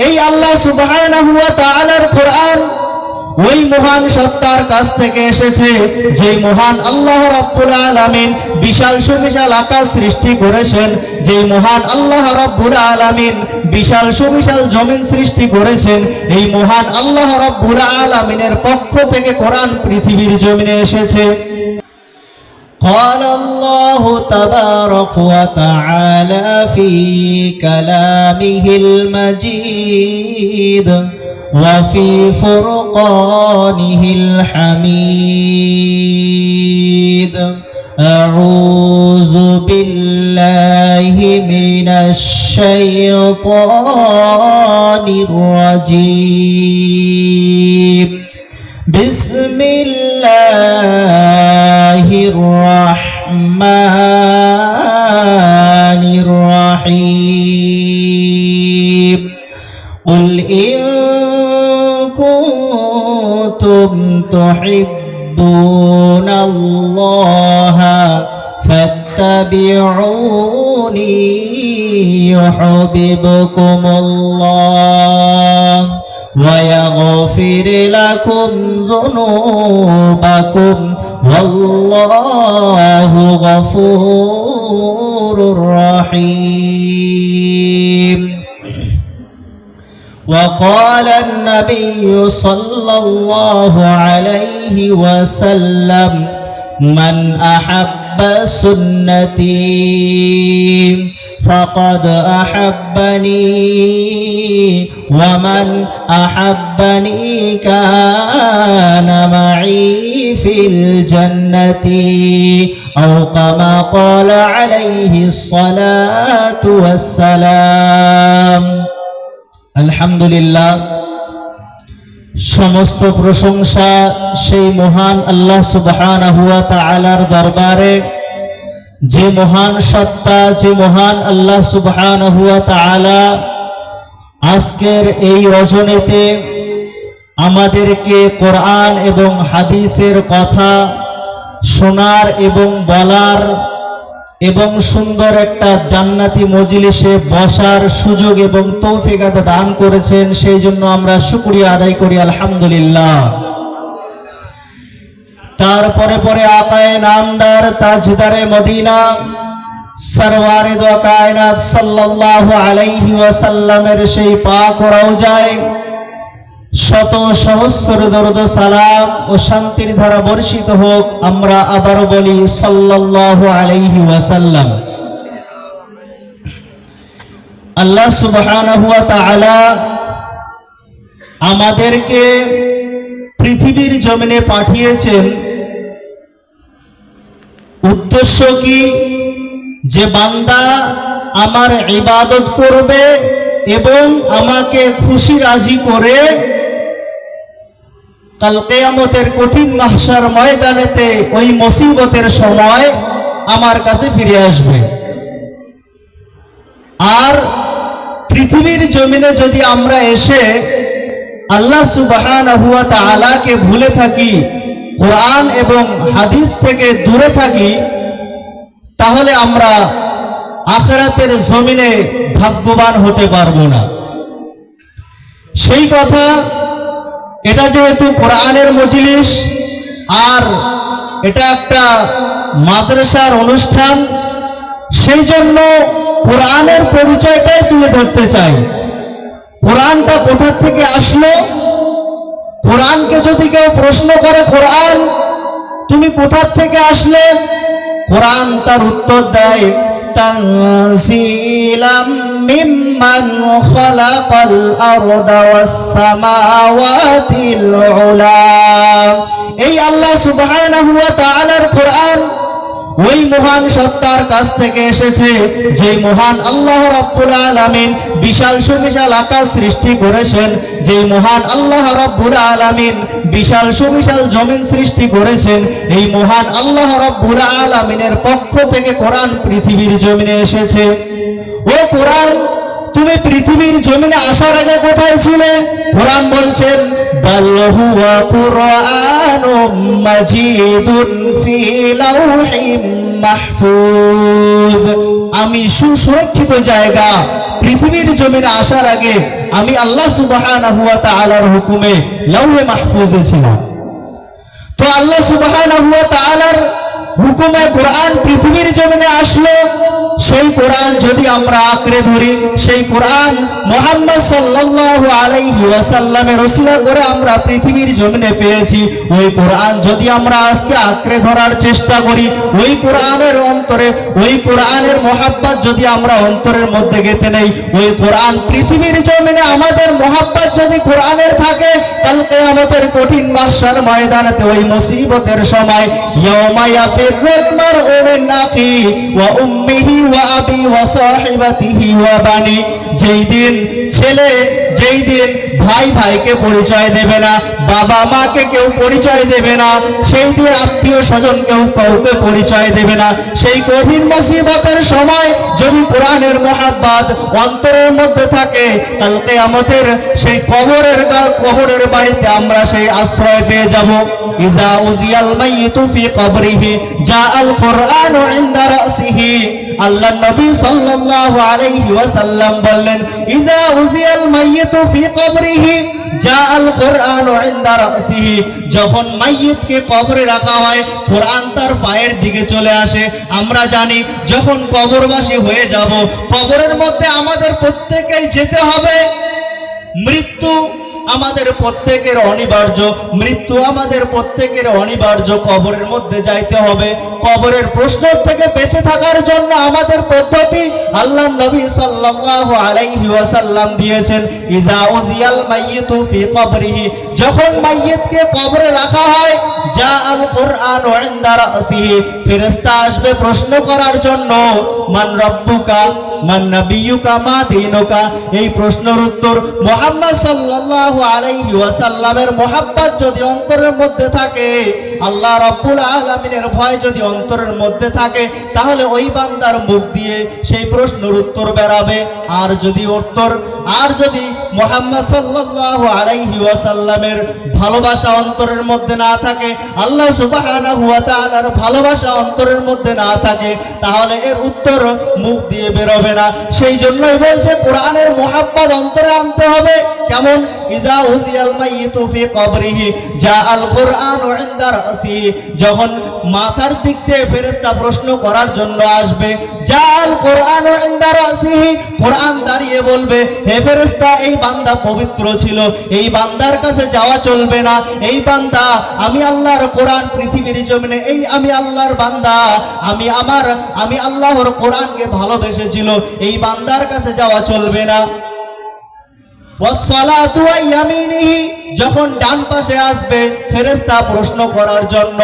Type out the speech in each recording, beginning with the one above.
এই আল্লাহ সুবহানাহু ওয়া তাআলার কোরআন ওই মহান সত্তার কাছ থেকে এসেছে যে মহান আল্লাহ রাব্বুল আলামিন বিশাল সুবিশাল আকাশ সৃষ্টি করেছেন, যে মহান আল্লাহ রাব্বুল আলামিন বিশাল সুবিশাল জমিন সৃষ্টি করেছেন। এই মহান আল্লাহ রাব্বুল আলামিনের পক্ষ থেকে কোরআন পৃথিবীর জমিনে এসেছে। قال الله تبارك وتعالى في كلامه المجيد وفي فرقانه الحميد أعوذ بالله من الشيطان الرجيم بسم الله الرحمن الرحيم قل إن كنتم تحبون الله فاتبعوني يحببكم الله ويغفر لكم ذنوبكم والله غفور رحيم وقال النبي صلى الله عليه وسلم من أحب سنتي فقد أحبني ومن أحبني كان معي في الجنة أو كما قال عليه الصلاة والسلام الحمد لله সমস্ত প্রশংসা সেই মহান আল্লাহ সুবহানাহু ওয়া তাআলার দরবারে, যে মহান সত্তা, যে মহান আল্লাহ সুবহানাহু ওয়া তাআলা আজকের এই রজনীতে আমাদেরকে কোরআন এবং হাদিসের কথা শোনার এবং বলার এবং সুন্দর একটা জান্নাতি মজলিসে বসার সুযোগ এবং তৌফিক দান করেছেন। সেই জন্য আমরা শুকরিয়া আদায় করি আলহামদুলিল্লাহ। তারপরে পরে আকায়ে নামদার তাজদারে মদিনা সরওয়ারে দো কায়নাত সাল্লাল্লাহু আলাইহি ওয়াসাল্লামের সেই পাক রওজায় শত সহস্র দরুদ সালাম ও শান্তির ধারা বর্ষিত হোক। আমরা আবার বলি সাল্লাল্লাহু আলাইহি ওয়াসাল্লাম। আল্লাহ সুবহানাহু ওয়া তাআলা আমাদেরকে পৃথিবীর জমিনে পাঠিয়েছেন। উদ্দেশ্য কি? যে বান্দা আমার ইবাদত করবে এবং আমাকে খুশি রাজি করে কাল কিয়ামতের কঠিন মাহশার ময়দানেতে ওই মুসিবতের সময় আমার কাছে ফিরে আসবে। আর পৃথিবীর জমিনে যদি আমরা এসে আল্লাহ সুবহানাহু ওয়া তাআলাকে ভুলে থাকি, কোরআন এবং হাদিস থেকে দূরে থাকি, তাহলে আমরা আখিরাতের জমিনে ভাগ্যবান হতে পারবো না। সেই কথা, এটা যেহেতু কোরআনের মজলিস আর এটা একটা মাদ্রাসার অনুষ্ঠান, সেই জন্য কোরআনের পরিচয়টাই তুলে ধরতে চাই। কোরআনটা কোথা থেকে আসলো? কোরআনকে যদি কেউ প্রশ্ন করে, কোরআন তুমি কোথা থেকে আসলে, কোরআন তার উত্তর দেয় তানজিলাম মিম্মান খালাকাল আরদা ওয়াস সামাওয়াতিল উলা। এই আল্লাহ সুবহানাহু ওয়া তাআলার কোরআন ওই মহান সত্তার কাছ থেকে এসেছে যে মহান আল্লাহ রাব্বুল আলামিন বিশাল সুবিশাল আকাশ সৃষ্টি করেছেন, যে মহান আল্লাহ রাব্বুল আলামিন বিশাল সুবিশাল জমিন সৃষ্টি করেছেন। এই মহান আল্লাহ রাব্বুল আলামিনের পক্ষ থেকে কোরআন পৃথিবীর জমিনে এসেছে। ও কোরআন, তুমি পৃথিবীর জমিনে আসার আগে কোথায় ছিলে? কোরআন বলছেন বাল হুয়া কুরআনুম মাজিদুন ফি লাউহিম মাহফুজ। আমি সুসুরক্ষিত জায়গা পৃথিবীর জমিনে আসার আগে আমি আল্লাহ সুবহানাহু ওয়া তাআলার হুকুমে লাউহে মাহফুজে ছিলাম। তো আল্লাহ সুবহানাহু ওয়া তাআলার হুকুমে কোরআন পৃথিবীর জমিনে আসলো। সেই কোরআন যদি আমরা আঁকড়ে ধরি, সেই কোরআন মুহাম্মদ সাল্লাল্লাহু আলাইহি ওয়াসাল্লামের ওসিলা করে আমরা পৃথিবীর জমিনে পেয়েছি। ওই কোরআন যদি আমরা আজকে আঁকড়ে ধরার চেষ্টা করি, ওই কোরআনের অন্তরে, ওই কোরআনের মহাব্বত যদি আমরা অন্তরের মধ্যে গেঁথে নেই, ওই কোরআন পৃথিবীর জমিনে আমাদের মহাব্বত যদি কোরআনের থাকে, কাল কিয়ামতের কঠিন মাহশার ময়দানেতে ওই মুসিবতের সময় ইয়াউমা ইয়াফিরুল মারউ মিন আখিহি ওয়া উম্মিহি ওয়া আবি ওয়া সাহিবাতিহি ওয়া বানি, যেই দিন ছেলে, যেই দিন ভাই ভাইকে পরিচয় দেবে না, বাবা মাকে কেউ পরিচয় দেবে না, সেই দিন আত্মীয় স্বজন কেউ কাউকে পরিচয় দেবে না। সেই কঠিন মুসিবতের সময় যদি কোরআনের মহাব্বত অন্তরের মধ্যে থাকে, কাল কিয়ামতের সেই কবরের বাড়িতে আমরা সেই আশ্রয় পেয়ে যাব। ইজা উজিয়াল মাইয়িতু ফি কবরিহি জাআল কুরআনু ইনদা রাসিহি। আল্লাহ নবী সাল্লাল্লাহু আলাইহি ওয়াসাল্লাম বললেন, ইজা উজিয়াল মাইয়িতু ফি কবরিহি জাআল কুরআনু ইনদা রাসিহি। যখন মাইয়িতকে কবরে রাখা হয়, কোরআন তার পায়ের দিকে চলে আসে। আমরা জানি যখন কবরবাসী হয়ে যাব, কবরের মধ্যে আমাদের প্রত্যেকেই যেতে হবে। মৃত্যু আমাদের প্রত্যেকের অনিবার্য, মৃত্যু আমাদের প্রত্যেকের অনিবার্য। কবরের মধ্যে যাইতে হবে। কবরের প্রশ্ন থেকে বেঁচে থাকার জন্য আমাদের পদ্ধতি আল্লাহ নবী সাল্লাল্লাহু আলাইহি ওয়াসাল্লাম দিয়েছেন। ইজা উজিয়াল মাইয়িতু ফি কবরিহি, যখন মাইয়িতকে কবরে রাখা হয়, জাআল কুরআনু ইনদা রাসিহি, ফেরেশতা আসবে প্রশ্ন করার জন্য, মান রাব্বুকা মান নাবিয়ুকা মা দীনুকা। এই প্রশ্নের উত্তর মুহাম্মদ সাল্লাল্লাহু আলাইহি ওয়াসাল্লামের মহব্বত যদি অন্তরের মধ্যে থাকে, আল্লাহ রাব্বুল আলামিনের ভয় যদি অন্তরের মধ্যে থাকে, তাহলে ওই বান্দার মুখ দিয়ে সেই প্রশ্নের উত্তর বেরাবে। আর যদি মুহাম্মদ সাল্লাল্লাহু আলাইহি ওয়াসাল্লামের ভালোবাসা অন্তরের মধ্যে না থাকে, আল্লাহ সুবহানাহু ওয়া তাআলার ভালোবাসা অন্তরের মধ্যে না থাকে, তাহলে এর উত্তর মুখ দিয়ে বেরোবে না। সেই জন্যই বলছে কোরআনের মহব্বত অন্তরে আনতে হবে। কেমন? ইজা উজিয়াল মাইয়িতু ফি কবরিহি জাআল কুরআনু ইনদা রাসিহি, যখন মাথার দিক থেকে ফেরেশতা প্রশ্ন করার জন্য আসবে, জাআল কুরআনু ইনদা রাসিহি, কোরআন দাঁড়িয়ে বলবে, হে ফেরেশতা, এই বান্দা পবিত্র ছিল, এই বান্দার কাছে যাওয়া চলবে না। এই বান্দা, আমি আল্লাহর কোরআন পৃথিবীর জমিনে, এই আমি আল্লাহর বান্দা, আমি আল্লাহর কোরআনকে ভালোবেসেছিল, এই বান্দার কাছে যাওয়া চলবে না। ওয়াসসালাতু ওয়া ইয়ামিনিহি, যখন ডান পাশে আসবে ফেরেশতা প্রশ্ন করার জন্য,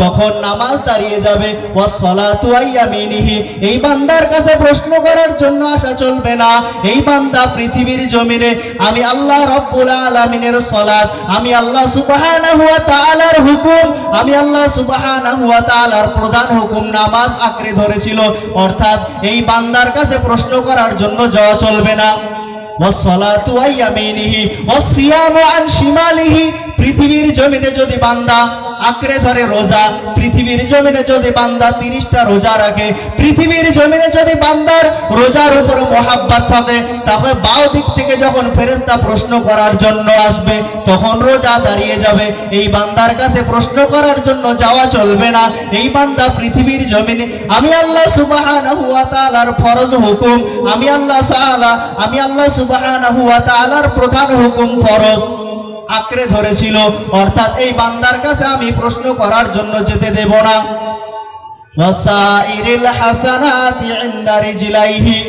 তখন নামাজ দাঁড়িয়ে যাবে। ওয়াসসালাতু ওয়া ইয়ামিনিহি, এই বান্দার কাছে প্রশ্ন করার জন্য আসা চলবে না। এই বান্দা পৃথিবীর জমিনে আমি আল্লাহ রাব্বুল আলামিনের সালাত, আমি আল্লাহ সুবহানাহু ওয়া তাআলার হুকুম, আমি আল্লাহ সুবহানাহু ওয়া তাআলার প্রধান হুকুম নামাজ আঁকড়ে ধরেছিল। অর্থাৎ এই বান্দার কাছে প্রশ্ন করার জন্য যাওয়া চলবে না। ওয়াসসালাতু ওয়া ইয়ামিনিহি ওয়াসসিয়ামু আন শিমালিহি, পৃথিবীর জমিনে যদি বান্দা আঁকড়ে ধরে রোজা, পৃথিবীর জমিনে যদি বান্দা 30টা রোজা রাখে, পৃথিবীর জমিনে যদি বান্দার রোজার উপর মহাব্বত থাকে, তাহলে বাও দিক থেকে যখন ফেরেশতা প্রশ্ন করার জন্য আসবে, তখন রোজা দাঁড়িয়ে যাবে। এই বান্দার কাছে প্রশ্ন করার জন্য যাওয়া চলবে না। এই বান্দা পৃথিবীর জমিনে আমি আল্লাহ সুবহানাহু ওয়া তাআলার ফরজ হুকুম, আমি আল্লাহ সুবহানাহু ওয়া তাআলার প্রধান হুকুম ফরজ আঁকড়ে ধরেছিল। অর্থাৎ এই বান্দার কাছে আমি প্রশ্ন করার জন্য যেতে দেব না। ওয়াসাইরিল হাসানাতি ইনদা রিজলাইহি,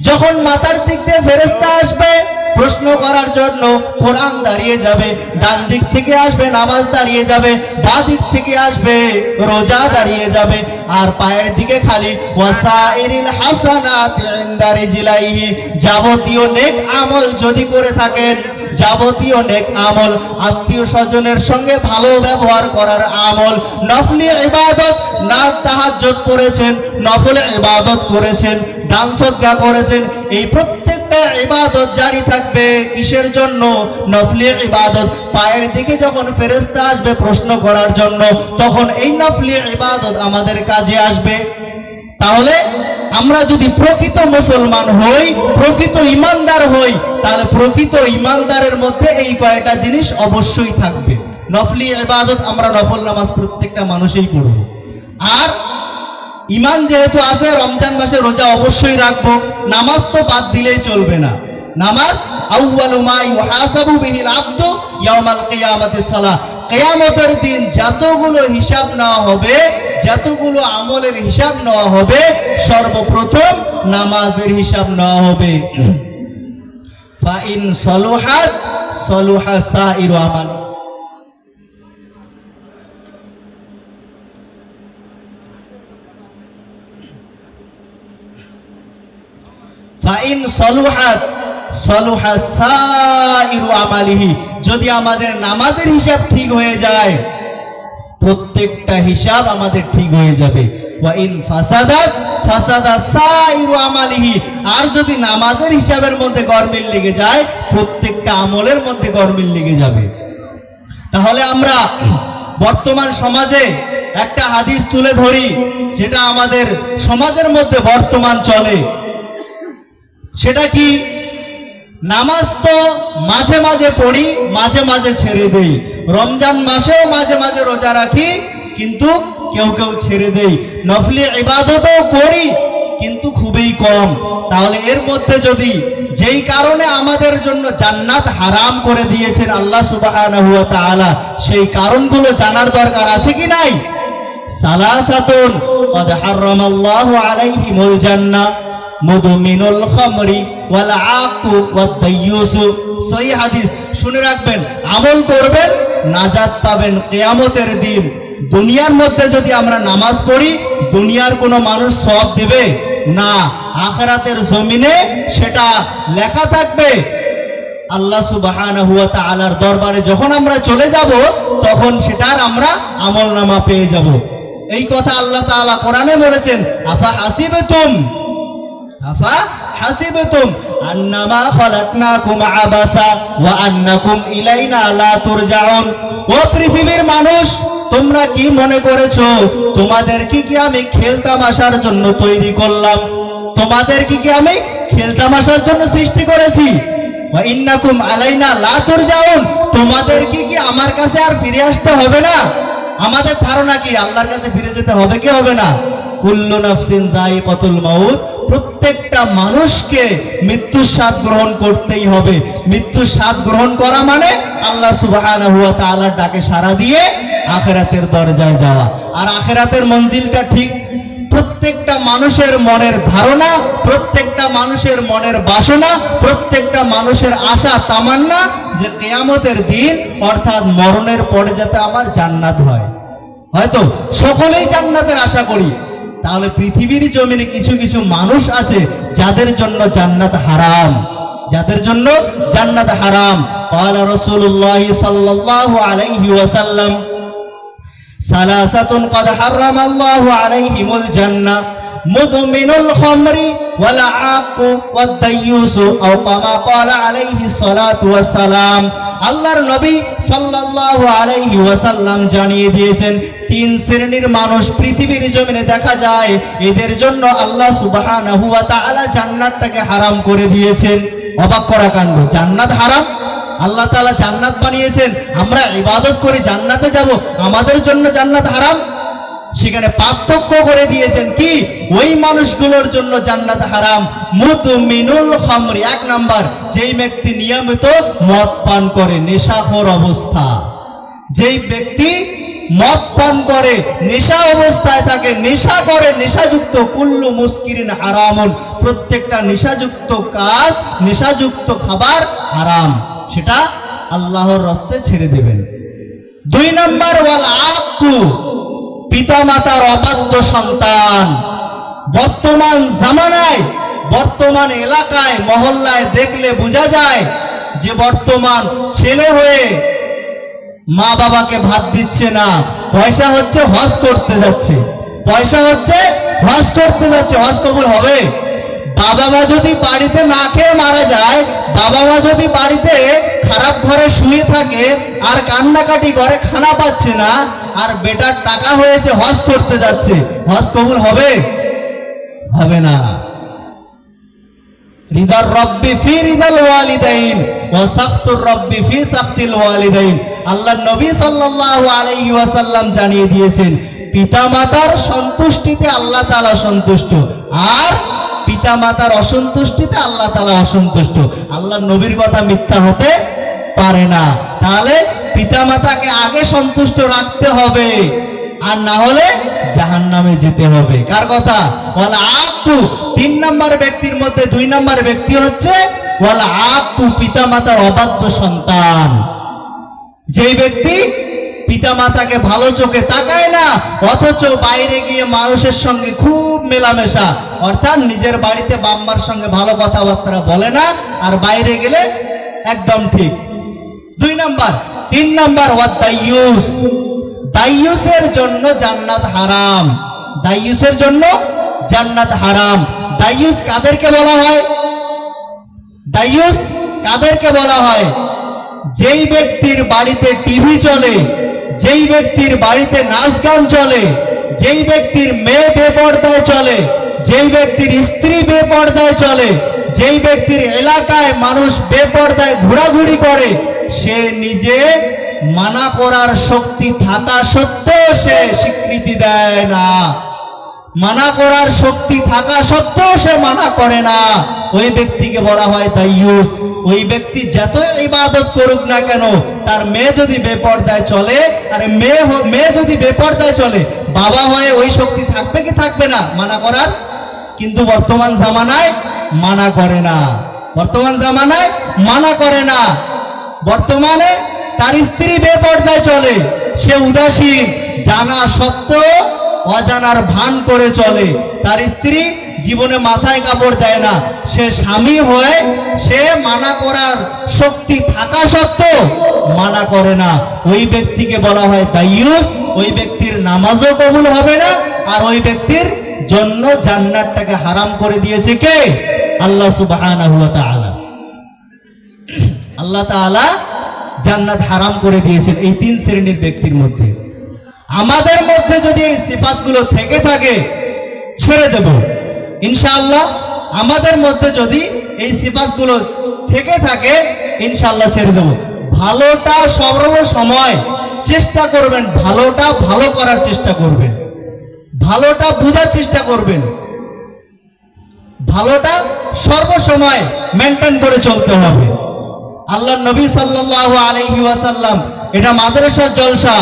যখন মাথার দিক দিয়ে ফেরেশতা আসবে প্রশ্ন করার জন্য, কোরআন দাঁড়িয়ে যাবে। ডান দিক থেকে আসবে নামাজ দাঁড়িয়ে যাবে, বাঁ দিক থেকে আসবে রোজা দাঁড়িয়ে যাবে। আর পায়ের দিকে খালি ওয়াসাইরিল হাসানাতি ইনদা রিজলাইহি, যাবতীয় নেক আমল যদি করে থাকেন, যাবতীয় নেক আমল, আত্মীয় স্বজনের সঙ্গে ভালো ব্যবহার করার আমল, নফলি ইবাদত, না তাহাজ্জুদ করেছেন, নফল ইবাদত করেছেন, দান সদকা করেছেন, এই প্রত্যেকটা ইবাদত জারি থাকবে। কিসের জন্য? নফলি ইবাদত। পায়ের দিকে যখন ফেরেশতা আসবে প্রশ্ন করার জন্য, তখন এই নফলি ইবাদত আমাদের কাজে আসবে। তাহলে আমরা যদি প্রকৃত মুসলমান হই, প্রকৃত ইমানদার হই, তাহলে প্রকৃত ইমানদারের মধ্যে এই কয়টা জিনিস অবশ্যই থাকবে। নফলি ইবাদত, আমরা নফল নামাজ প্রত্যেকটা মানুষই পড়ব। আর ইমান যেহেতু আছে, রমজান মাসে রোজা অবশ্যই রাখবো। নামাজ তো বাদ দিলেই চলবে না। নামাজ আউয়ালু মা ইউহাসাবু বিহিল আবদু ইয়াউমাল কিয়ামাতিস সালাহ। কিয়ামতের দিন যতগুলো হিসাব নেওয়া হবে, যতগুলো আমলের হিসাব নেওয়া হবে, সর্বপ্রথম নামাজের হিসাব নেওয়া হবে। ফাইন সলুহাত সলুহা সাইরু আমাল। ফাইন সলুহাত সলুহা সাইরু আমালিহি। যদি আমাদের নামাজের হিসাব ঠিক হয়ে যায়, প্রত্যেকটা হিসাব আমাদের ঠিক হয়ে যাবে। ওয়াইন ফাসাদাত ফাসাদা সাইরু আমালিহি। আর যদি নামাজের হিসাবের মধ্যে গরমিল লেগে যায়, প্রত্যেকটা আমলের মধ্যে গরমিল লেগে যাবে। তাহলে আমরা বর্তমান সমাজে একটা হাদিস তুলে ধরি, যেটা আমাদের সমাজের মধ্যে বর্তমান চলে। সেটা কি? নামাজ তো মাঝে মাঝে পড়ি, মাঝে মাঝে ছেড়ে দেই। রমজান মাসেও মাঝে মাঝে রোজা রাখি, কিন্তু কেউ কেউ ছেড়ে দেই। নফলি ইবাদতও করি, কিন্তু খুবই কম। তাহলে এর মধ্যে যদি যেই কারণে আমাদের জন্য জান্নাত হারাম করে দিয়েছেন আল্লাহ সুবহানাহু ওয়া তাআলা, সেই কারণগুলো জানার দরকার আছে কি নাই? সালাসাতুন ক্বাদ হারামাল্লাহু আলাইহিমুল জান্নাহ মুদমিনুল খামরি ওয়াল আকু ওয়াদ দাইয়ুসু। সহিহ হাদিস, শুনে রাখবেন। আমল করবেন, নাজাত পাবেন কিয়ামতের দিন। দুনিয়ার মধ্যে যদি আমরা নামাজ পড়ি, দুনিয়ার কোনো মানুষ সওয়াব দেবে না। আখিরাতের জমিনে সেটা লেখা থাকবে। আল্লাহ সুবহানাহু ওয়া তাআলার দরবারে যখন আমরা চলে যাব, তখন সেটার আমরা আমলনামা পেয়ে যাব। এই কথা আল্লাহ তাআলা কোরআনে বলেছেন, আফা হাসিবতুম আফা হাসিবতুম আন্নামা খালাকনাকুম আবাসা ওয়া আন্নাকুম ইলাইনা লা তুরজাউন। ও পৃথিবীর মানুষ, তোমরা কি মনে করেছো তোমাদের কি আমি খেলতামাশার জন্য তৈরি করলাম? তোমাদের কি আমি খেলতামাশার জন্য সৃষ্টি করেছি? ওয়া ইন্নাকুম আলাইনা লা তুরজাউন। তোমাদের কি আমার কাছে আর ফিরে আসতে হবে না? আমাদের ধারণা কি আল্লাহর কাছে ফিরে যেতে হবে কি হবে না? কুল্লু নাফসিন যায়িকাতুল মাউত। প্রত্যেকটা মানুষকে মৃত্যুর স্বাদ গ্রহণ করতেই হবে। মৃত্যুর স্বাদ গ্রহণ করা মানে আল্লাহ সুবহানাহু ওয়া তাআলার ডাকে সাড়া দিয়ে আখিরাতের দরজায় যাওয়া। আর আখিরাতের মঞ্জিলটা ঠিক প্রত্যেকটা মানুষের মনের ধারণা, প্রত্যেকটা মানুষের মনের বাসনা, প্রত্যেকটা মানুষের আশা তামান্না যে কিয়ামতের দিন অর্থাৎ মরণের পরে যাতে আমার জান্নাত হয়। হয়তো সকলেই জান্নাতের আশা করি, তাহলে পৃথিবীর জমিনে কিছু কিছু মানুষ আছে যাদের জন্য জান্নাত হারাম, যাদের জন্য জান্নাত হারাম। ক্বালা রাসূলুল্লাহ সাল্লাল্লাহু আলাইহি ওয়াসাল্লাম সালাসাতুন ক্বাদ হারামাল্লাহু আলাইহিমুল জান্নাহ মুদমিনুল খামরি ওয়াল আকু ওয়াদ দাইয়ুসু আও কামা ক্বালা আলাইহিস সালাতু ওয়াস সালাম। আল্লাহর নবী সাল্লাল্লাহু আলাইহি ওয়াসাল্লাম জানিয়ে দিয়েছেন, তিন শ্রেণীর মানুষ পৃথিবীর জমিনে দেখা যায়, এদের জন্য আল্লাহ সুবহানাহু ওয়া তাআলা জান্নাতটাকে হারাম করে দিয়েছেন। অবাক করা কাণ্ড, জান্নাত হারাম। আল্লাহ তাআলা জান্নাত বানিয়েছেন, আমরা ইবাদত করে জান্নাতে যাব, আমাদের জন্য জান্নাত হারাম। সেখানে পার্থক্য করে দিয়েছেন কি? ওই মানুষগুলোর জন্য জান্নাত হারাম মুদমিনুল খামরি। এক নাম্বার, যেই ব্যক্তি নিয়মিত মদ পান করে, নেশাখোর অবস্থা। যেই ব্যক্তি মদ পান করে, নেশা অবস্থায় থাকে, নেশা করে, নেশাযুক্ত, কুল্লু মুস্কিরিন হারামুন। প্রত্যেকটা নেশাযুক্ত কাজ, নেশাযুক্ত খাবার হারাম, সেটা আল্লাহর রাস্তে ছেড়ে দেবেন। দুই নাম্বার, ওয়াল আকু, পিতা মাতার অবাধ্য সন্তান। বর্তমান জামানায়, বর্তমান এলাকায়, মহল্লায় দেখলে বোঝা যায় যে বর্তমান ছেলে হয়ে মা বাবাকে ভাত দিচ্ছে না, পয়সা হচ্ছে হজ করতে যাচ্ছে, পয়সা হচ্ছে হজ করতে যাচ্ছে। হজ কবুল হবে? বাবা মা যদি বাড়িতে না খেয়ে মারা যায়, বাবা মা যদি বাড়িতে খারাপ ঘরে শুয়ে থাকে আর কান্নাকাটি করে, খানা পাচ্ছে না, আর বেটার টাকা হয়েছে হজ করতে যাচ্ছে, হজ কবুল হবে? হবে না। রিদার রব্বি ফি রিদাল ওয়ালিদাইন ওয়া সাখতুর রব্বি ফি সাখতিল ওয়ালিদাইন। আল্লাহর নবী সাল্লাল্লাহু আলাইহি ওয়াসাল্লাম জানিয়ে দিয়েছেন, পিতামাতার সন্তুষ্টিতে আল্লাহ তাআলা সন্তুষ্ট, আর পিতামাতার অসন্তুষ্টিতে আল্লাহ তাআলা অসন্তুষ্ট। আল্লাহর নবীর কথা মিথ্যা হতে পারে না। তাহলে পিতামাতাকে আগে সন্তুষ্ট রাখতে হবে, আর না হলে জাহান্নামে যেতে হবে। কার কথা? ওয়াল আক্কু, 3 নম্বর ব্যক্তির মধ্যে 2 নম্বর ব্যক্তি হচ্ছে ওয়াল আক্কু, পিতামাতার অবাধ্য সন্তান। যেই ব্যক্তি পিতামাতাকে ভালো চোখে তাকায় না, অথচ বাইরে গিয়ে মানুষের সঙ্গে খুব মেলামেশা, অর্থাৎ নিজের বাড়িতে বাম্মার সঙ্গে ভালো কথাবার্তা বলে না, আর বাইরে গেলে একদম ঠিক। 2 নম্বর। 3 নম্বর ওয়াদ দাইয়ুস, দাইয়ুসের জন্য জান্নাত হারাম। দাইয়ুসের জন্য জান্নাত হারাম। দাইয়ুস কাদেরকে বলা হয়? দাইয়ুস কাদেরকে বলা হয়? যেই ব্যক্তির বাড়িতে টিভি চলে, যেই ব্যক্তির বাড়িতে নাচ গান চলে, যেই ব্যক্তির মেয়ে বেপর্দায় চলে, যেই ব্যক্তির স্ত্রী বেপর্দায় চলে, যেই ব্যক্তির এলাকায় মানুষ বেপর্দায় ঘোরাঘুরি করে, সে নিজে মানা করার শক্তি থাকা সত্ত্বেও সে স্বীকৃতি দেয় না। মানা করার শক্তি থাকা সত্ত্বেও সে মানা করে না, ওই ব্যক্তিকে বলা হয় দাইয়ুস। ওই ব্যক্তি যত ইবাদত করুক না কেন, তার মেয়ে যদি বেপর্দায় চলে, আর মেয়ে যদি বেপর্দায় চলে, বাবা হয়ে ওই শক্তি থাকবে কি থাকবে না মানা করার? কিন্তু বর্তমান জামানায় মানা করে না, বর্তমান জামানায় মানা করে না। বর্তমানে তার স্ত্রী বেপর্দায় চলে, সে উদাসীন, জানা সত্ত্বেও অজানার ভান করে চলে। তার স্ত্রী জীবনে মাথায় কাপড় দেয় না, সে স্বামী হয়ে সে মানা করার শক্তি থাকা সত্ত্বেও মানা করে না। ওই ব্যক্তিকে বলা হয় দাইয়ুস। ওই ব্যক্তির নামাজও কবুল হবে না, আর ওই ব্যক্তির জন্য জান্নাতটাকে হারাম করে দিয়েছে কে? আল্লাহ সুবহানাহু ওয়া তাআলা। আল্লাহ তাআলা জান্নাত হারাম করে দিয়েছেন এই 3 শ্রেণীর ব্যক্তির মধ্যে। আমাদের মধ্যে যদি এই সিফাতগুলো থেকে থাকে, ছেড়ে দেব ইনশাআল্লাহ। আমাদের মধ্যে যদি এই সিফাতগুলো থেকে থাকে, ইনশাআল্লাহ ছেড়ে দেব। ভালোটা সর্বসময় চেষ্টা করবেন, ভালোটা ভালো করার চেষ্টা করবেন, ভালোটা বোঝার চেষ্টা করবেন, ভালোটা সর্বসময় মেনটেন করে চলতে হবে। আল্লাহর নবী সাল্লাল্লাহু আলাইহি ওয়াসাল্লাম, এটা মাদ্রাসার জলসা।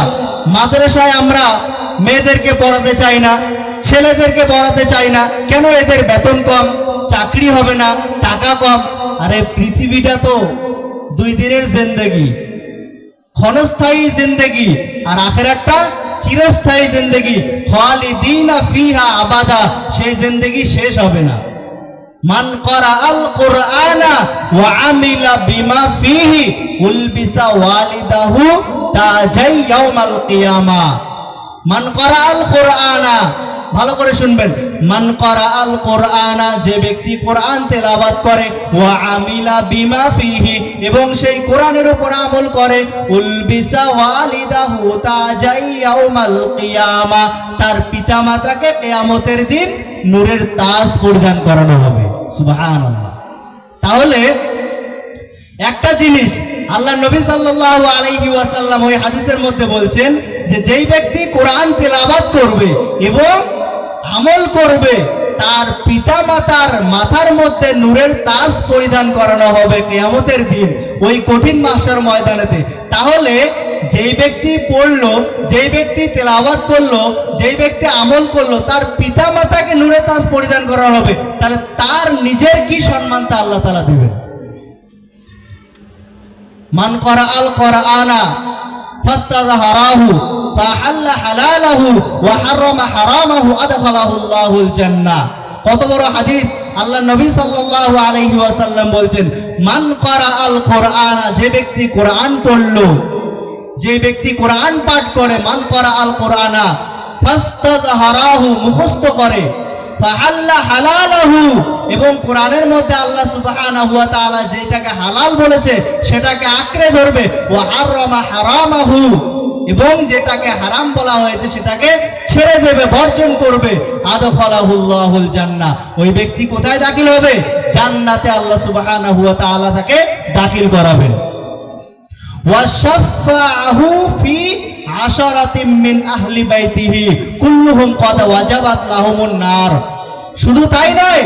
মাদ্রাসায় আমরা মেয়েদেরকে পড়াতে চাই না, ছেলেদেরকে পড়াতে চাই না। কেন? এদের বেতন কম, চাকরি হবে না, টাকা কম। আরে পৃথিবীটা তো 2 দিনের জিন্দেগি, ক্ষণস্থায়ী জিন্দেগি, আর আখিরাতটা চিরস্থায়ী জিন্দেগি। খালিদিনা ফিহা আবাদা, সেই জিন্দেগি শেষ হবে না। মান ক্বারাআল কুরআনা ওয়া আমিলা বিমা ফিহি উলবিসা ওয়ালিদাহু তাজাই ইয়াউমাল কিয়ামা। মান ক্বারাআল কুরআনা, ভালো করে শুনবেন, মান ক্বারাআল কুরআনা, যে ব্যক্তি কোরআন তেলাওয়াত করে, ওয়া আমিলা বিমা ফিহি, এবং সেই কোরআনের উপর আমল করে, উলবিসা ওয়ালিদাহু তাজাই ইয়াউমাল কিয়ামা, তার পিতামাতাকে কিয়ামতের দিন নূরের তাজ পরিধান করানো হবে। সুবহানাল্লাহ। তাহলে একটা জিনিস আল্লাহ নবী সাল্লাল্লাহু আলাইহি ওয়াসাল্লাম ওই হাদিসের মধ্যে বলছেন যে যেই ব্যক্তি কোরআন তেলাওয়াত করবে এবং আমল করবে, তার পিতামাতার মাথার মধ্যে নূরের তাজ পরিধান করানো হবে কিয়ামতের দিন, ওই কঠিন মাহশার ময়দানেতে। তাহলে যেই ব্যক্তি পড়লো, যেই ব্যক্তি তেলাওয়াত করলো, যেই ব্যক্তি আমল করলো, তার পিতামাতাকে নূরের তাজ পরিধান করা হবে, তাহলে তার নিজের কি সম্মানটা আল্লাহ তাআলা দিবেন। মান ক্বারাআল কুরআনা ফাস্তাযহারাহু ফাহাল্লা হালালাহু ওয়া হারামা হারামাহু আদখালাহুল্লাহুল জান্নাহ। কত বড় হাদিস! আল্লাহ নবী সাল্লাল্লাহু আলাইহি ওয়াসাল্লাম বলছেন, মান ক্বারাআল কুরআনা, যে ব্যক্তি কোরআন পড়লো, যে ব্যক্তি কোরআন পাঠ করে, মান ক্বারাআল কুরআনা ফাস্তাযহারাহু, মুখস্থ করে, ফাহাল্লা হালালাহু, এবং কোরআনের মধ্যে আল্লাহ সুবহানাহু ওয়া তাআলা যেটাকে হালাল বলেছে সেটাকে আঁকড়ে ধরবে, ওয়া হারামা হারামাহু, এবং যেটাকে হারাম বলা হয়েছে সেটাকে ছেড়ে দেবে, বর্জন করবে, আদখালাহুল্লাহুল জান্নাহ, ওই ব্যক্তি কোথায় দাখিল হবে? জান্নাতে আল্লাহ সুবহানাহু ওয়া তাআলা তাকে দাখিল করাবেন। ওয়াশাফাহু ফি আশারাতিম মিন আহলি বাইতিহি কুল্লুহুম ক্বাদ ওয়াজাবাত লাহুমুন নার। শুধু তাই নয়,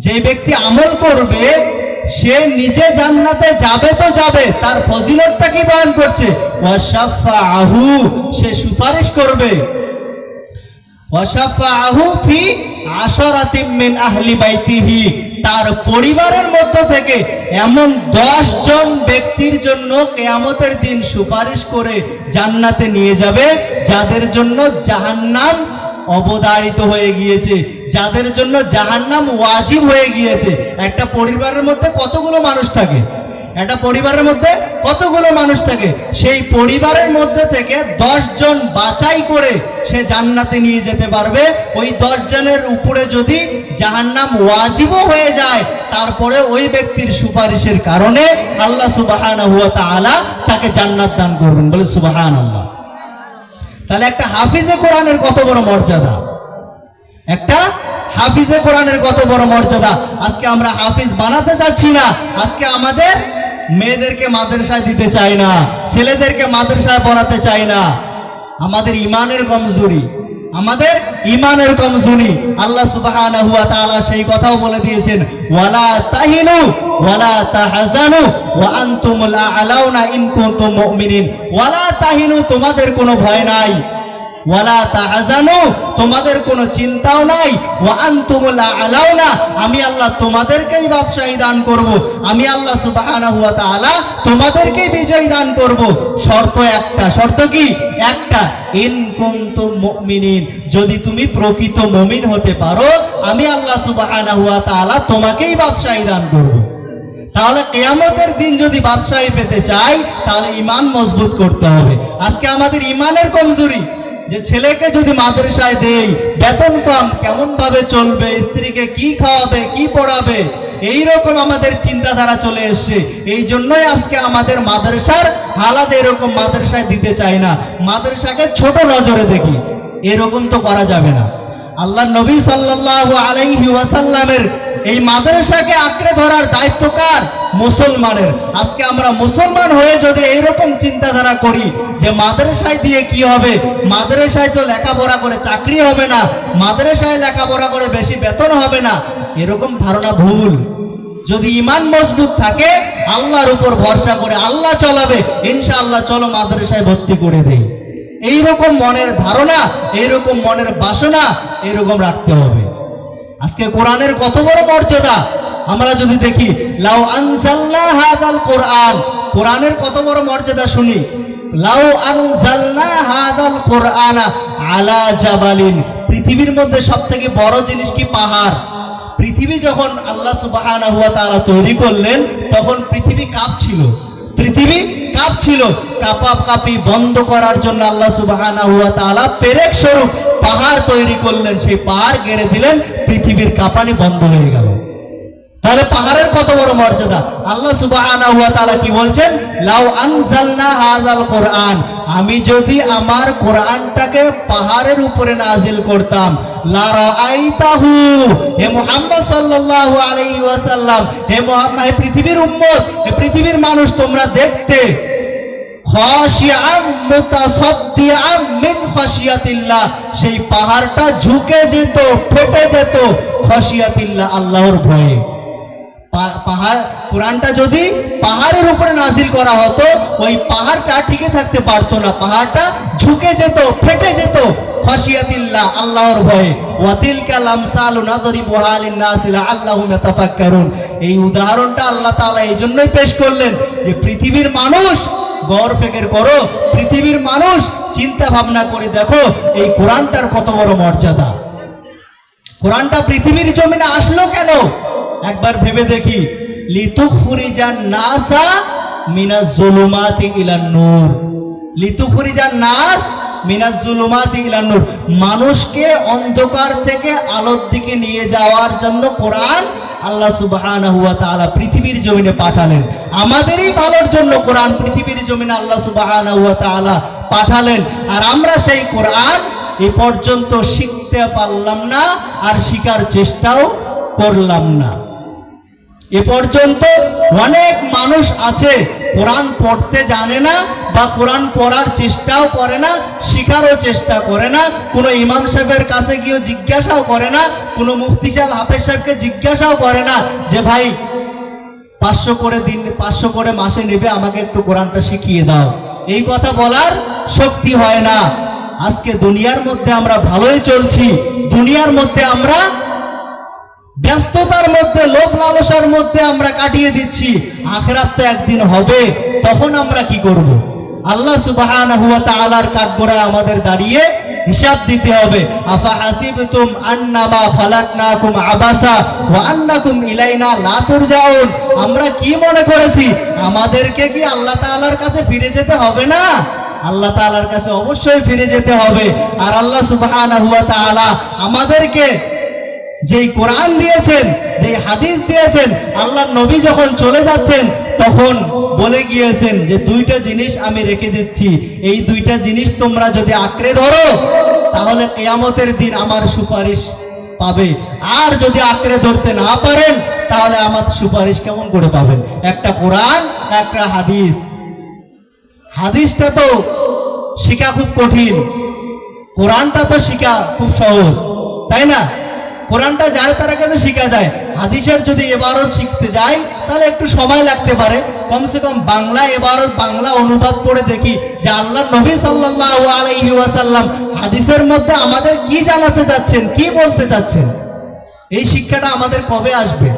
যে ব্যক্তি আমল করবে সে নিজে জান্নাতে যাবে তো যাবে, তার ফজিলতটা কি বয়ান করছে? ওয়াশাফাহু, সে সুপারিশ করবে, ওয়াশাফাহু ফি আশারাতিম মিন আহলি বাইতিহি, তার পরিবারের মধ্য থেকে এমন 10 জন ব্যক্তির জন্য কিয়ামতের দিন সুপারিশ করে জান্নাতে নিয়ে যাবে যাদের জন্য জাহান্নাম অবধারিত হয়ে গিয়েছে, যাদের জন্য জাহান্নাম ওয়াজিব হয়ে গিয়েছে। একটা পরিবারের মধ্যে কতগুলো মানুষ থাকে? একটা পরিবারের মধ্যে কতগুলো মানুষ থাকে? সেই পরিবারের মধ্যে থেকে 10 জন বাছাই করে সে জান্নাতে নিয়ে যেতে পারবে। ওই 10 জনের উপরে যদি জাহান্নাম ওয়াজিবও হয়ে যায়, তারপরে ওই ব্যক্তির সুপারিশের কারণে আল্লাহ সুবহানাহু ওয়া তাআলা তাকে জান্নাত দান করবেন। বলে সুবহানাল্লাহ। তাহলে একটা হাফিজে কোরআনের কত বড় মর্যাদা, একটা হাফিজে কোরআনের কত বড় মর্যাদা। আজকে আমরা হাফিজ বানাতে চাচ্ছি না, আজকে আমাদের মেয়েদেরকে মাদ্রাসায় দিতে চাই না, ছেলেদেরকে মাদ্রাসায় পড়াতে চাই না। আমাদের ইমানের কমজোরি, আমাদের ইমানের কমজোরি। আল্লাহ সুবহানাহু ওয়া তাআলা সেই কথাও বলে দিয়েছেন, ওয়ালা তাহিনু ওয়ালা তাহজানু ওয়া আনতুমুল আ'লাউনা ইন কুনতুম মুমিনিন। ওয়ালা তাহিনু, তোমাদের কোনো ভয় নাই, ওয়ালা তাহজানু, তোমাদের কোনো চিন্তাও নাই, ওয়া আনতুমুল আ'লাউনা, আমি আল্লাহ তোমাদেরকেই বাদশাহী দান করব, আমি আল্লাহ সুবহানাহু ওয়া তাআলা তোমাদেরকেই বিজয় দান করব। শর্ত একটা, শর্ত কি? একটা, ইন কুনতুম মুমিনিন, যদি তুমি প্রকৃত মুমিন হতে পারো আমি আল্লাহ সুবহানাহু ওয়া তাআলা তোমাকেই বাদশাহী দান করব। তাহলে কিয়ামতের দিন যদি বাদশাহী পেতে চাই তাহলে ঈমান মজবুত করতে হবে। আজকে আমাদের ঈমানের কমজোরি, যে ছেলেকে যদি মাদ্রাসায় দেই বেতন কম, কেমন ভাবে চলবে, স্ত্রীকে কি খাওয়াবে, কি পড়াবে, এইরকম আমাদের চিন্তাধারা চলে এসছে। এই জন্যই আজকে আমাদের মাদ্রাসার হালাত এরকম, মাদ্রাসায় দিতে চাই না, মাদ্রাসাকে ছোট নজরে দেখি। এরকম তো করা যাবে না। আল্লাহ নবী সাল্লাল্লাহু আলাইহি ওয়াসাল্লামের এই মাদ্রাসাকে আঁকড়ে ধরার দায়িত্ব কার? মুসলমানের। আজকে আমরা মুসলমান হয়ে যদি এইরকম চিন্তাধারা করি যে মাদ্রাসায় দিয়ে কি হবে, মাদ্রাসায় তো লেখাপড়া করে চাকরি হবে না, মাদ্রাসায় লেখাপড়া করে বেশি বেতন হবে না, এরকম ধারণা ভুল। যদি ঈমান মজবুত থাকে, আল্লাহর উপর ভরসা করে আল্লাহ চলাবে, ইনশাআল্লাহ চলো মাদ্রাসায় ভর্তি করে দেই, এইরকম মনের ধারণা, এইরকম মনের বাসনা এরকম রাখতে হবে। আজকে কোরআনের কত বড় মর্যাদা আমরা যদি দেখি, লাউ আনজালনা হাদাল কোরআন, কোরআনের কত বড় মর্যাদা শুনি। লাউ আনজালনা হাদাল কোরআনা আলা জাবালিন, পৃথিবীর মধ্যে সবথেকে বড় জিনিস কি? পাহাড়। পৃথিবী যখন আল্লাহ সুবহানাহু ওয়া তাআলা তৈরি করলেন তখন পৃথিবী কাঁপছিল, পৃথিবী কাঁপছিল। কাঁপাকাঁপি বন্ধ করার জন্য আল্লাহ সুবহানাহু ওয়া তাআলা পেরেক স্বরূপ পাহাড় তৈরি করলেন, সেই পাহাড় গেড়ে দিলেন, পৃথিবীর কাঁপানি বন্ধ হয়ে গেল। তাহলে পাহাড়ের কত বড় মর্যাদা। আল্লাহ সুবহানাহু ওয়া তাআলা কি বলছেন? লাউ আনজালনা হাযাল কোরআন, আমি যদি আমার কোরআনটাকে পাহাড়ের উপরে নাজিল করতাম, লা রাআইতাহু, হে মুহাম্মদ সাল্লাল্লাহু আলাইহি ওয়াসাল্লাম, হে মুহাম্মদ, হে পৃথিবীর উম্মত, হে পৃথিবীর মানুষ, তোমরা দেখতে, খাশিআম মুতাসাদ্দিআম মিন খাশিয়াতিল্লাহ, সেই পাহাড়টা ঝুঁকে যেত, ফেটে যেত, খাশিয়াতিল্লাহ, আল্লাহর ভয়ে। পাহাড়, কোরআনটা যদি পাহাড়ের উপরে নাজিল করা হতো, ওই পাহাড়টা টিকে থাকতে পারতো না, পাহাড়টা ঝুঁকে যেত, ফেটে যেত, খাশিয়াতিল্লাহ, আল্লাহর ভয়ে। ওয়া তিলকাল আমসালু নাদরিবুহা লিন-নাসি লাআল্লাহুম ইয়াতাফাক্কারুন। এই উদাহরণটা আল্লাহ তাআলা এই জন্যই পেশ করলেন যে পৃথিবীর মানুষ গৌর ফিকির করো, পৃথিবীর মানুষ চিন্তা ভাবনা করে দেখো এই কোরআনটার কত বড় মর্যাদা। কোরআনটা পৃথিবীর জমিনে আসলো কেন? একবার ভেবে দেখি। লিতুখরিজান নাসা মিনাজ জুলুমাতি ইলান নূর, লিতুখরিজান নাস মিনাজ জুলুমাতি ইলান নূর, মানুষকে অন্ধকার থেকে আলোর দিকে নিয়ে যাওয়ার জন্য কোরআন আল্লাহ সুবহানাহু ওয়া তাআলা পৃথিবীর জমিনে পাঠালেন। আমাদেরই ভালোর জন্য কোরআন পৃথিবীর জমিনে আল্লাহ সুবহানাহু ওয়া তাআলা পাঠালেন। আর আমরা সেই কোরআন এ পর্যন্ত শিখতে পারলাম না, আর শিখার চেষ্টাও করলাম না। এ পর্যন্ত অনেক মানুষ আছে কোরআন পড়তে জানে না, বা কোরআন পড়ার চেষ্টাও করে না, শিখারও চেষ্টা করে না, কোনো ইমাম সাহেবের কাছে গিয়েও জিজ্ঞাসাও করে না, কোনো মুফতি সাহেব হাফেজ সাহেবকে জিজ্ঞাসাও করে না যে ভাই 500 করে মাসে নেবে, আমাকে একটু কোরআনটা শিখিয়ে দাও। এই কথা বলার শক্তি হয় না। আজকে দুনিয়ার মধ্যে আমরা ভালোই চলছি, দুনিয়ার মধ্যে আমরা ব্যস্ততার মধ্যে, লোভ লালসার মধ্যে আমরা কাটিয়ে দিচ্ছি। আখিরাত তো একদিন হবে, তখন আমরা কি করব? আল্লাহ সুবহানাহু ওয়া তাআলার কাঠগড়ায় আমাদের দাঁড়িয়ে হিসাব দিতে হবে। আফা হাসিবতুম আন্নামা খালাকনাকুম আবাসা ওয়া আন্নাকুম ইলাইনা লা তুরজাউন। আমরা কি মনে করেছি আমাদেরকে কি আল্লাহ তাআলার কাছে ফিরে যেতে হবে না? আল্লাহ তাআলার কাছে অবশ্যই ফিরে যেতে হবে। আর আল্লাহ সুবহানাহু ওয়া তাআলা আমাদেরকে যেই কোরআন দিয়েছেন, যেই হাদিস দিয়েছেন, আল্লাহর নবী যখন চলে যাচ্ছেন তখন বলে গিয়েছেন যে 2টা জিনিস আমি রেখে দিচ্ছি, এই 2টা জিনিস তোমরা যদি আঁকড়ে ধরো তাহলে কিয়ামতের দিন আমার সুপারিশ পাবে। আর যদি আঁকড়ে ধরতে না পারেন তাহলে আমার সুপারিশ কেমন করে পাবেন? একটা কোরআন, একটা হাদিস। হাদিসটা তো শিখা খুব কঠিন, কোরআনটা তো শিখা খুব সহজ, তাই না? কোরআনটা যার তার কাছে শিখা যায়। হাদিসের যদি ইবারত শিখতে যাই তাহলে একটু সময় লাগতে পারে। কমসে কম বাংলা ইবারত, বাংলা অনুবাদ করে দেখি যে আল্লাহর নবী সাল্লাল্লাহু আলাইহি ওয়াসাল্লাম হাদিসের মধ্যে আমাদের কি জানাতে চাচ্ছেন, কি বলতে চাচ্ছেন। এই শিক্ষাটা আমাদের কবে আসবে?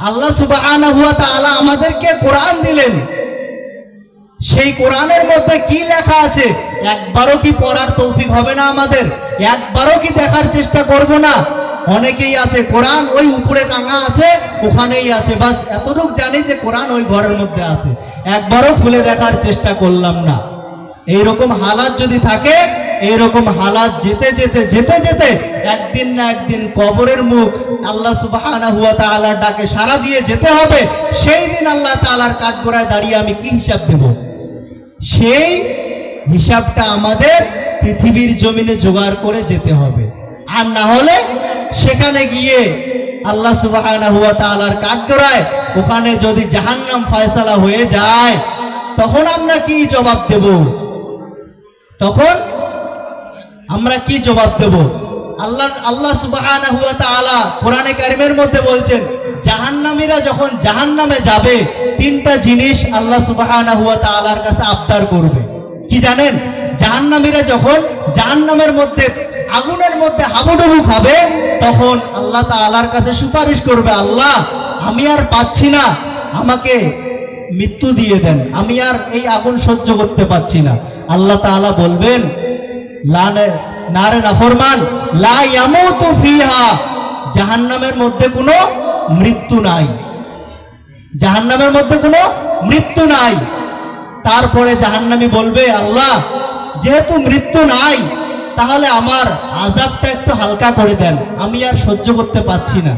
আল্লাহ সুবহানাহু ওয়া তাআলা আমাদেরকে কোরআন দিলেন, সেই কোরআনের মধ্যে কি লেখা আছে একবারও কি পড়ার তৌফিক হবে না আমাদের? একবারও কি দেখার চেষ্টা করব না? অনেকেই আছে কোরআন ওই উপরে টাঙা আছে, ওখানেই আছে, বাস এতটুকু জানি যে কোরআন ওই ঘরের মধ্যে আছে, একবারও খুলে দেখার চেষ্টা করলাম না। এইরকম হালাত যদি থাকে, এইরকম হালাত যেতে যেতে যেতে যেতে একদিন না একদিন কবরের মুখ আল্লাহ সুবহানাহু ওয়া তাআলার ডাকে সাড়া দিয়ে যেতে হবে। সেই দিন আল্লাহ তাআলার কাঠগড়ায় দাঁড়িয়ে আমি কি হিসাব দেব? সেই হিসাবটা আমাদের পৃথিবীর জমিনে জোগাড় করে যেতে হবে। আর না হলে সেখানে গিয়ে আল্লাহ সুবহানাহু ওয়া তাআলার কাঠগড়ায় ওখানে যদি জাহান্নাম ফয়সালা হয়ে যায় তখন আমরা কি জবাব দেব? তখন আমরা কি জবাব দেব? আল্লাহ সুবহানাহু ওয়া তাআলা কোরআনে কারীমের মধ্যে বলছেন জাহান্নামীরা যখন জাহান্নামে যাবে 3টা জিনিস আল্লাহ সুবহানাহু ওয়া তাআলার কাছে আবদার করবে। কি জানেন? জাহান্নামীরা যখন জাহান্নামের মধ্যে, আগুনের মধ্যে হাবুডুবু খাবে তখন আল্লাহ তাআলার কাছে সুপারিশ করবে, আল্লাহ আমি আর পাচ্ছি না, আমাকে মৃত্যু দিয়ে দেন, আমি আর এই আগুন সহ্য করতে পারছি না। আল্লাহ তাআলা বলবেন নারে নাফরমান লা ইয়ামুতু ফিহা, জাহান্নামের মধ্যে কোনো মৃত্যু নাই, জাহান্নামের মধ্যে কোনো মৃত্যু নাই। তারপরে জাহান্নামী বলবে, আল্লাহ যেহেতু মৃত্যু নাই তাহলে আমার আযাবটা একটু হালকা করে দেন, আমি আর সহ্য করতে পারছি না,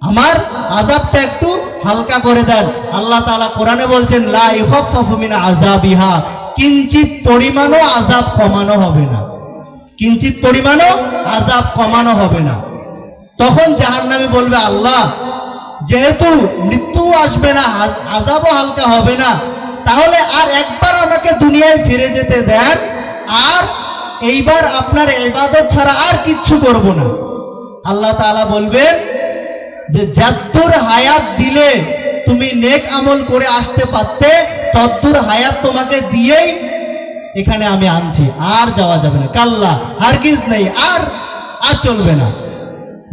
আমার আযাবটা একটু হালকা করে দেন। আল্লাহ তাআলা কোরআনে বলছেন লা ইখাফফু মিন আযাবিহা, কিঞ্চিত পরিমাণও আযাব কমানো হবে না, কিঞ্চিত পরিমাণও আযাব কমানো হবে না। তখন জাহান্নামী বলবে, আল্লাহ যেহেতু মৃত্যু আসবে না, আযাবও হালকা হবে না, তাহলে আর একবার আমাকে দুনিয়ায় ফিরে যেতে দেন, আর এইবার আপনার ইবাদত ছাড়া আর কিচ্ছু করব না। আল্লাহ তাআলা বলবেন যে যদ্দূর হায়াত দিলে তুমি নেক আমল করে আসতে পারতে, তদ্দূর হায়াত তোমাকে দিয়েই এখানে আমি আনছি, আর যাওয়া যাবে না, কাল্লা হারগিজ নেই, আর চলবে না,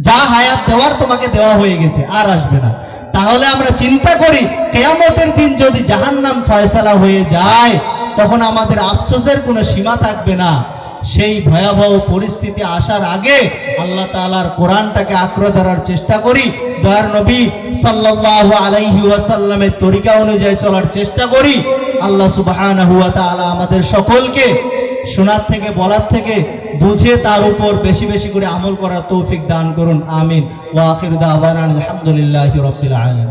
যা হায়াত দেওয়ার তোমাকে দেওয়া হয়ে গেছে, আর আসবে না। তাহলে আমরা চিন্তা করি কিয়ামতের দিন যদি জাহান্নাম ফয়সালা হয়ে যায় তখন আমাদের আফসোসের কোনো সীমা থাকবে না। সেই ভয়াবহ পরিস্থিতি আসার আগে আল্লাহ তাআলার কোরআনটাকে আঁকড়ে ধরার চেষ্টা করি, দয়ার নবী সাল্লাল্লাহু আলাইহি ওয়াসাল্লামের তরিকা অনুযায়ী চলার চেষ্টা করি। আল্লাহ সুবহানাহু ওয়া তাআলা আমাদের সকলকে শোনার থেকে বলার থেকে বুঝে তার উপর বেশি বেশি করে আমল করার তৌফিক দান করুন। আমিন। ওয়া আখিরু দাওয়ানা আলহামদুলিল্লাহি রাব্বিল আলামিন।